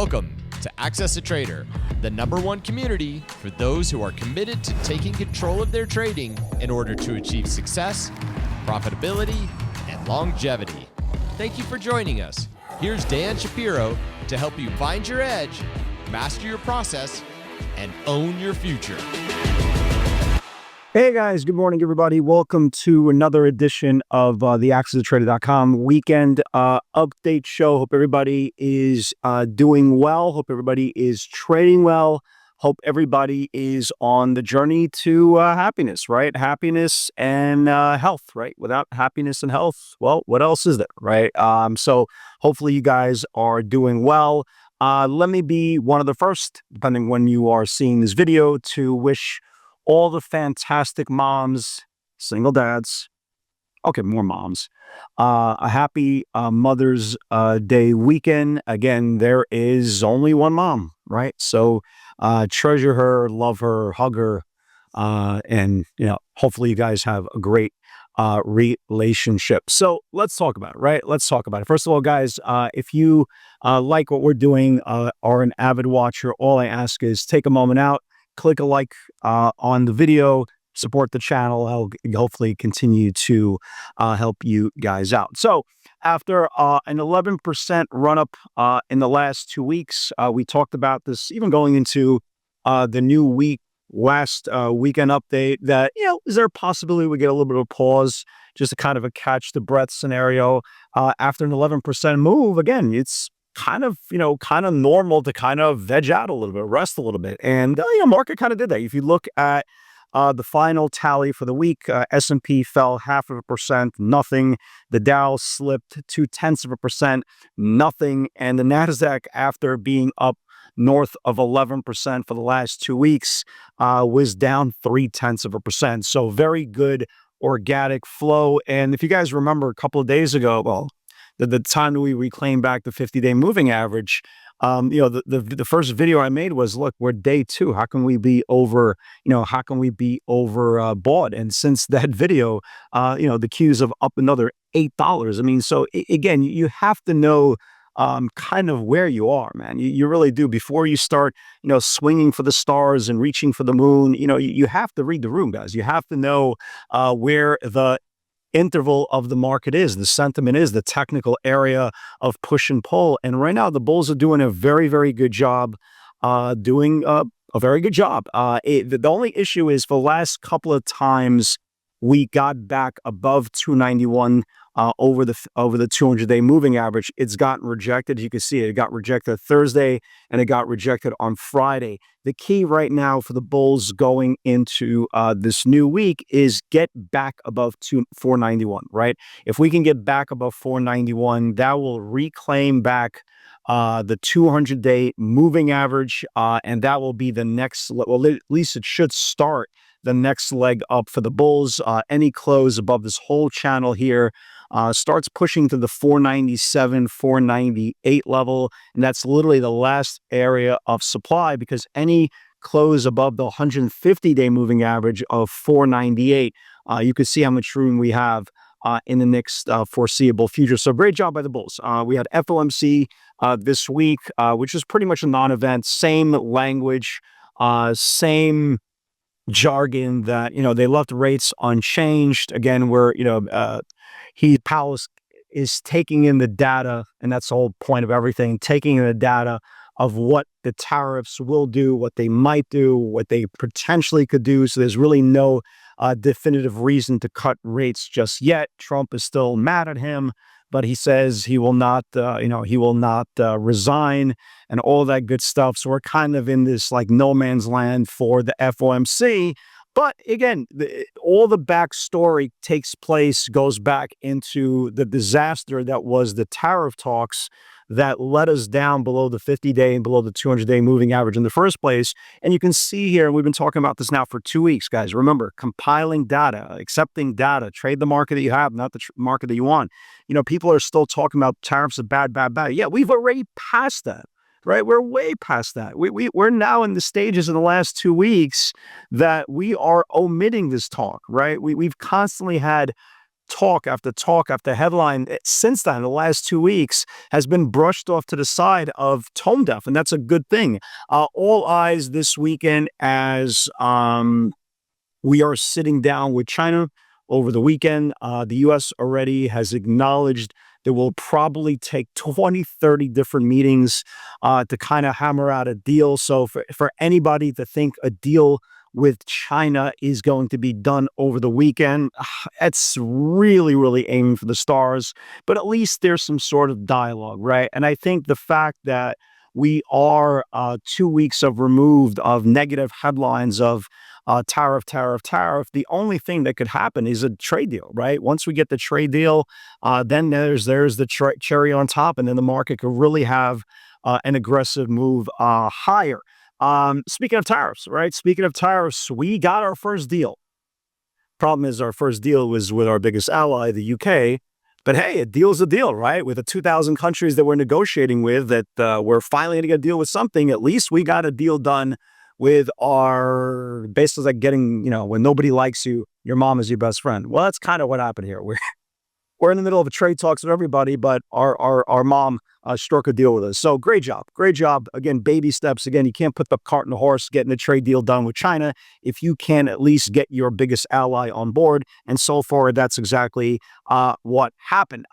Welcome to Access a Trader, the #1 community for those who are committed to taking control of their trading in order to achieve success, profitability, and longevity. Thank you for joining us. Here's Dan Shapiro to help you find your edge, master your process, and own your future. Hey guys, good morning everybody. Welcome to another edition of the AccessATrader.com weekend update show. Hope everybody is doing well. Hope everybody is trading well. Hope everybody is on the journey to happiness, right? Happiness and health, right? Without happiness and health, well, what else is there, right? So hopefully you guys are doing well. Let me be one of the first, depending when you are seeing this video, to wish all the fantastic moms, single dads, okay, more moms, a happy Mother's Day weekend. Again, there is only one mom, right? So treasure her, love her, hug her, and hopefully you guys have a great relationship. So let's talk about it, right? Let's talk about it. First of all, guys, if you like what we're doing, are an avid watcher, all I ask is take a moment out, click a like on the video, support the channel. I'll hopefully continue to help you guys out. So after an 11% run up in the last 2 weeks, we talked about this even going into the new week, last weekend update, that, is there a possibility we get a little bit of a pause, just a kind of a catch the breath scenario after an 11% move? Again, it's kind of normal to kind of veg out a little bit, rest a little bit. And, market kind of did that. If you look at the final tally for the week, S&P fell 0.5%, nothing. The Dow slipped 0.2%, nothing. And the NASDAQ, after being up north of 11% for the last 2 weeks, was down 0.3%. So very good organic flow. And if you guys remember a couple of days ago, well, the time that we reclaimed back the 50-day moving average, the first video I made was, look, we're day 2. How can we be over, how can we be over bought? And since that video, the Qs have up another $8. I mean, so again, you have to know kind of where you are, man. You really do. Before you start, swinging for the stars and reaching for the moon, you have to read the room, guys. You have to know where the interval of the market is, the sentiment is, the technical area of push and pull. And right now the bulls are doing a very, very good job, the only issue is, for the last couple of times we got back above 291 over the 200-day moving average, it's gotten rejected. You can see it got rejected Thursday and it got rejected on Friday. The key right now for the bulls going into this new week is get back above 491, right? If we can get back above 491, that will reclaim back the 200-day moving average, and that will be the next, well, at least it should start the next leg up for the bulls. Any close above this whole channel here starts pushing to the 497, 498 level. And that's literally the last area of supply, because any close above the 150-day moving average of 498, you can see how much room we have in the next foreseeable future. So great job by the bulls. We had FOMC this week, which is pretty much a non-event, same language, same jargon, that they left rates unchanged. Again, where Powell is taking in the data, and that's the whole point of everything, taking in the data of what the tariffs will do, what they might do, what they potentially could do. So there's really no definitive reason to cut rates just yet. Trump is still mad at him, but he says he will not, resign and all that good stuff. So we're kind of in this like no man's land for the FOMC. But again, all the backstory goes back into the disaster that was the tariff talks that led us down below the 50-day and below the 200-day moving average in the first place. And you can see here, we've been talking about this now for 2 weeks, guys. Remember, compiling data, accepting data, trade the market that you have, not the market that you want. People are still talking about tariffs are bad, bad, bad. Yeah, we've already passed that. Right? We're way past that. We're now in the stages in the last 2 weeks that we are omitting this talk, right? We've constantly had talk after talk after headline since then, the last 2 weeks, has been brushed off to the side of tone deaf, and that's a good thing. All eyes this weekend as we are sitting down with China over the weekend. The U.S. already has acknowledged that will probably take 20, 30 different meetings to kind of hammer out a deal. So for anybody to think a deal with China is going to be done over the weekend, it's really, really aiming for the stars. But at least there's some sort of dialogue, right? And I think the fact that we are 2 weeks removed of negative headlines of tariff, tariff, tariff. The only thing that could happen is a trade deal, right? Once we get the trade deal, then there's the cherry on top, and then the market could really have an aggressive move higher. Speaking of tariffs, right? Speaking of tariffs, we got our first deal. Problem is, our first deal was with our biggest ally, the UK. But hey, a deal's a deal, right? With the 2,000 countries that we're negotiating with, that we're finally going to get a deal with something. At least we got a deal done with our, basically like getting, when nobody likes you, your mom is your best friend. Well, that's kind of what happened here. We're in the middle of a trade talks with everybody, but our mom struck a deal with us. So great job. Great job. Again, baby steps. Again, you can't put the cart in the horse getting a trade deal done with China if you can at least get your biggest ally on board. And so far, that's exactly what happened.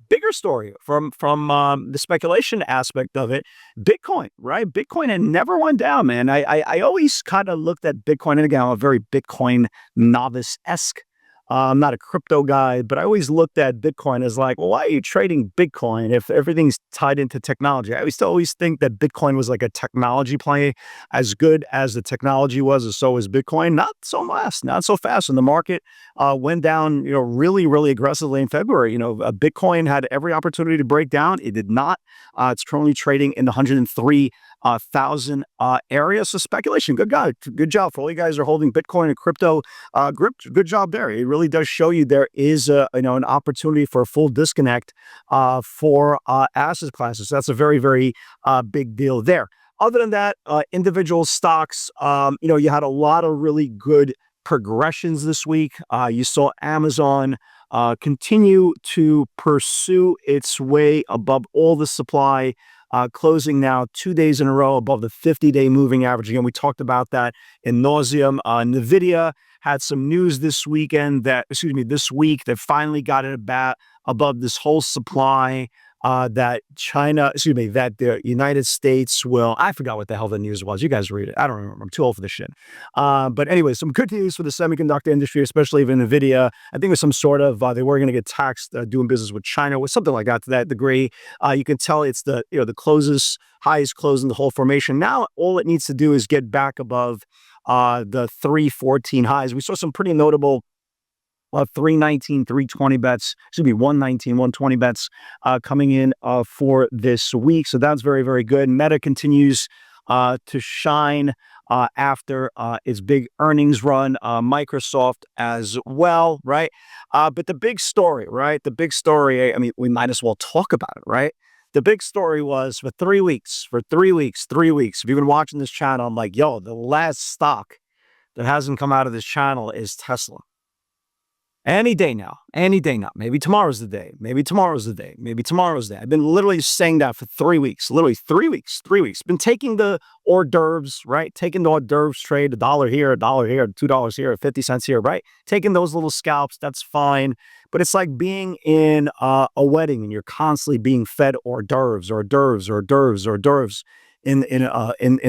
Bigger story from the speculation aspect of it, Bitcoin, right? Bitcoin had never went down, man. I always kind of looked at Bitcoin, and again, I'm a very Bitcoin novice-esque. I'm not a crypto guy, but I always looked at Bitcoin as like, well, why are you trading Bitcoin if everything's tied into technology? I used to always think that Bitcoin was like a technology play. As good as the technology was, so is Bitcoin. Not so fast, not so fast. And the market went down, really, really aggressively in February. Bitcoin had every opportunity to break down. It did not. It's currently trading in the 103,000 area. So speculation, good job for all you guys who are holding Bitcoin and crypto. Good job there. It really does show you there is an opportunity for a full disconnect for asset classes. So that's a very, very big deal there. Other than that, individual stocks, you had a lot of really good progressions this week. You saw Amazon continue to pursue its way above all the supply, closing now 2 days in a row above the 50-day moving average. Again, we talked about that in nauseum. NVIDIA had some news this week that finally got it above this whole supply, that the United States will, I forgot what the hell the news was. You guys read it. I don't remember. I'm too old for this shit. But anyway, some good news for the semiconductor industry, especially even NVIDIA. I think it was some sort of, they were going to get taxed doing business with China, or something like that to that degree. You can tell it's the highest close in the whole formation. Now, all it needs to do is get back above the 314 highs. We saw some pretty notable 319, 320 bets, 119, 120 bets coming in for this week. So that's very, very good. Meta continues to shine after its big earnings run. Microsoft as well, right? But the big story, right? The big story, I mean, we might as well talk about it, right? The big story was for 3 weeks. If you've been watching this channel, I'm like, yo, the last stock that hasn't come out of this channel is Tesla. Any day now. Maybe tomorrow's the day. Maybe tomorrow's the day. I've been literally saying that for 3 weeks. Literally 3 weeks. Been taking the hors d'oeuvres, right? Taking the hors d'oeuvres trade, $1 here, $2 here, 50 cents here, right? Taking those little scalps, that's fine. But it's like being in a wedding and you're constantly being fed hors d'oeuvres in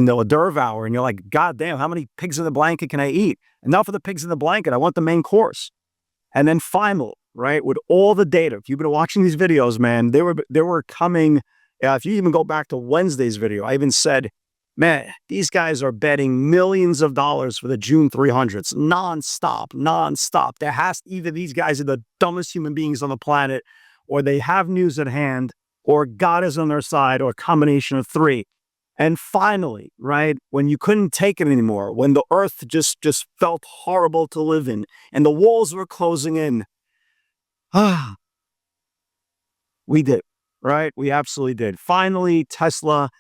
the hors d'oeuvre hour. And you're like, God damn, how many pigs in the blanket can I eat? Enough of the pigs in the blanket. I want the main course. And then final, right, with all the data, if you've been watching these videos, man, they were coming, if you even go back to Wednesday's video, I even said, man, these guys are betting millions of dollars for the June 300s, nonstop. Either these guys are the dumbest human beings on the planet, or they have news at hand, or God is on their side, or a combination of three. And finally, right, when you couldn't take it anymore, when the earth just felt horrible to live in and the walls were closing in, we did, right? We absolutely did. Finally, Tesla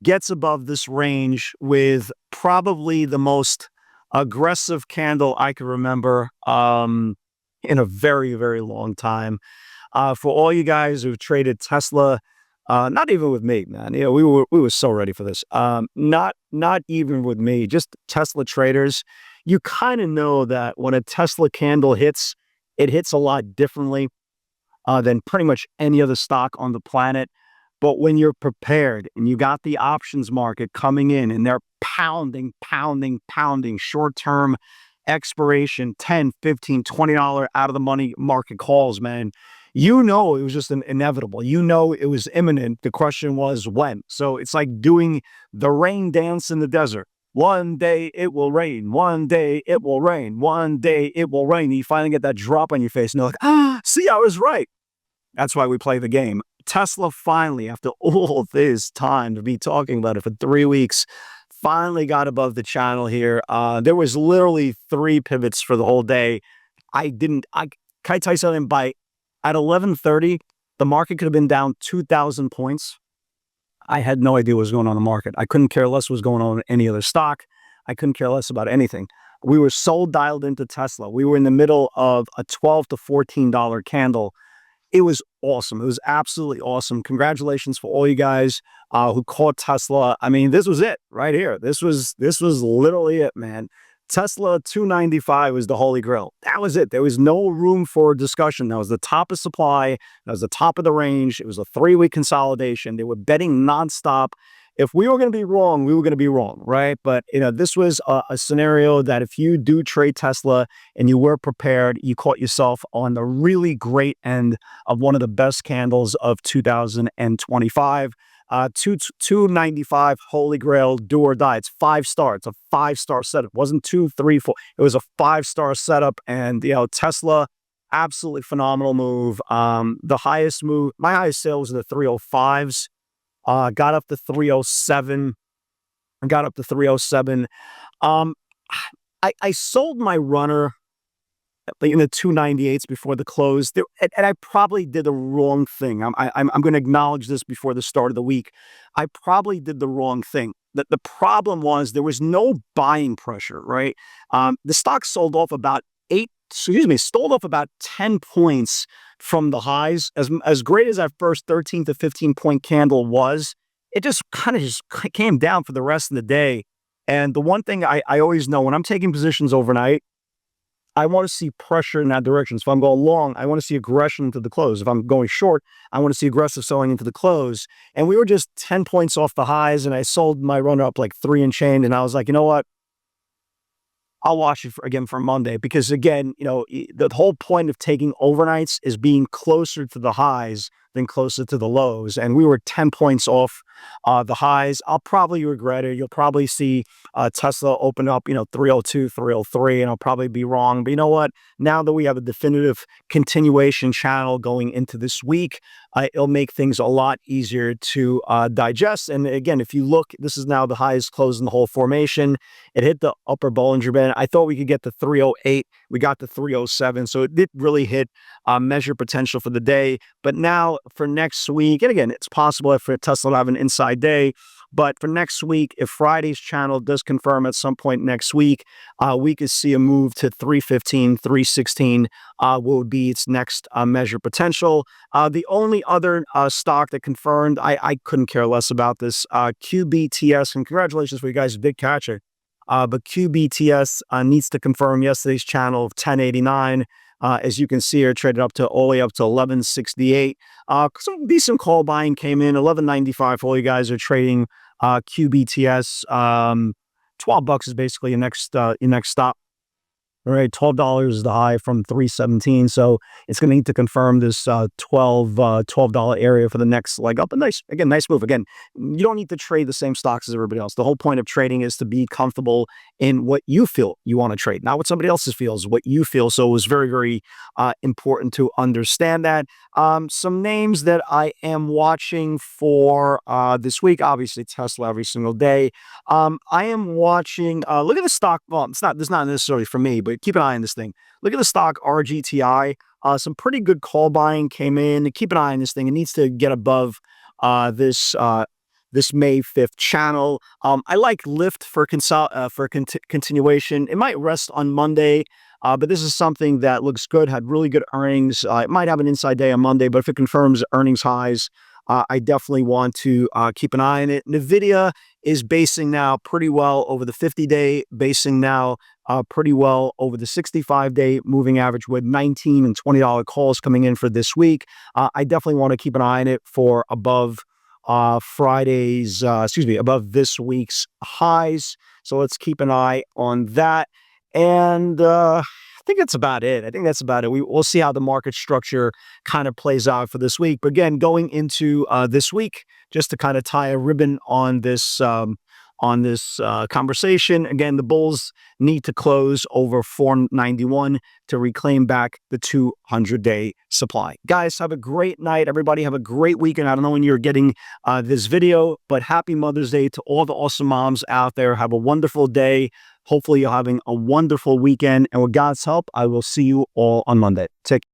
gets above this range with probably the most aggressive candle I can remember. in a very, very long time. For all you guys who've traded Tesla, not even with me, man. We were so ready for this. Not even with me. Just Tesla traders. You kind of know that when a Tesla candle hits, it hits a lot differently than pretty much any other stock on the planet. But when you're prepared and you got the options market coming in and they're pounding, pounding, pounding short-term expiration, 10, 15, $20 out of the money market calls, man, you know it was just inevitable. You know it was imminent. The question was when. So it's like doing the rain dance in the desert. One day it will rain. One day it will rain. One day it will rain. And you finally get that drop on your face and you're like, see, I was right. That's why we play the game. Tesla finally, after all this time to be talking about it for 3 weeks, finally got above the channel here. There was literally 3 pivots for the whole day. Can I tell you something? At 11:30, the market could have been down 2,000 points. I had no idea what was going on in the market. I couldn't care less what was going on in any other stock. I couldn't care less about anything. We were so dialed into Tesla. We were in the middle of a $12 to $14 candle. It was awesome. It was absolutely awesome. Congratulations for all you guys who caught Tesla. I mean, this was it right here. This was literally it, man. Tesla 295 was the holy grail. That was it. There was no room for discussion. That was the top of supply. That was the top of the range. It was a 3-week consolidation. They were betting nonstop. If we were going to be wrong, we were going to be wrong, right? But this was a scenario that if you do trade Tesla and you were prepared, you caught yourself on the really great end of one of the best candles of 2025. 295 holy grail, do or die. It's 5-star. It's a 5-star setup. It wasn't 2, 3, 4. It was a 5-star setup. And Tesla, absolutely phenomenal move. The highest move, my highest sale was in the 305s. Got up to 307. Got up to 307. I sold my runner in the 298s before the close, and I probably did the wrong thing. I'm going to acknowledge this before the start of the week. I probably did the wrong thing. The problem was there was no buying pressure, right? The stock sold off about 10 points from the highs. As great as that first 13 to 15 point candle was, it just kind of just came down for the rest of the day. And the one thing I always know when I'm taking positions overnight, I want to see pressure in that direction. So if I'm going long, I want to see aggression into the close. If I'm going short, I want to see aggressive selling into the close. And we were just 10 points off the highs, and I sold my runner up like 3 and change. And I was like, you know what? I'll watch it again for Monday because, again, the whole point of taking overnights is being closer to the highs than closer to the lows. And we were 10 points off the highs. I'll probably regret it. You'll probably see Tesla open up, 302, 303, and I'll probably be wrong. But you know what? Now that we have a definitive continuation channel going into this week, it'll make things a lot easier to digest. And again, if you look, this is now the highest close in the whole formation. It hit the upper Bollinger Band. I thought we could get to 308. We got to 307. So it did really hit measure potential for the day. But now for next week, and again, it's possible for Tesla to have an inside day. But for next week, if Friday's channel does confirm at some point next week, we could see a move to 315, 316, what would be its next measure potential. The only other stock that confirmed, I couldn't care less about this, QBTS, and congratulations for you guys who did catch it. But QBTS needs to confirm yesterday's channel of 1089. As you can see here, traded up to all the way up to 1168. Some decent call buying came in, 1195 for all you guys are trading QBTS. $12 is basically your next stop. All right, $12 is the high from 317. So it's going to need to confirm this $12 area for the next leg up. A nice move. Again, you don't need to trade the same stocks as everybody else. The whole point of trading is to be comfortable in what you feel you want to trade, not what somebody else feels, what you feel. So it was very, very important to understand that. Some names that I am watching for this week, obviously Tesla every single day. I am watching, look at the stock. Well, it's not necessarily for me, but keep an eye on this thing. Look at the stock RGTI. Some pretty good call buying came in. Keep an eye on this thing. It needs to get above this this May 5th channel. I like Lyft for continuation. It might rest on Monday, but this is something that looks good, had really good earnings. It might have an inside day on Monday, but if it confirms earnings highs, I definitely want to keep an eye on it. NVIDIA is basing now pretty well over the 50-day, basing now pretty well over the 65-day moving average with $19 and $20 calls coming in for this week. I definitely want to keep an eye on it for above above this week's highs. So let's keep an eye on that. And I think that's about it. We'll see how the market structure kind of plays out for this week. But again, going into this week, just to kind of tie a ribbon on this conversation. Again, the bulls need to close over 491 to reclaim back the 200-day supply. Guys, have a great night. Everybody have a great weekend. I don't know when you're getting this video, but happy Mother's Day to all the awesome moms out there. Have a wonderful day. Hopefully you're having a wonderful weekend. And with God's help, I will see you all on Monday. Take care.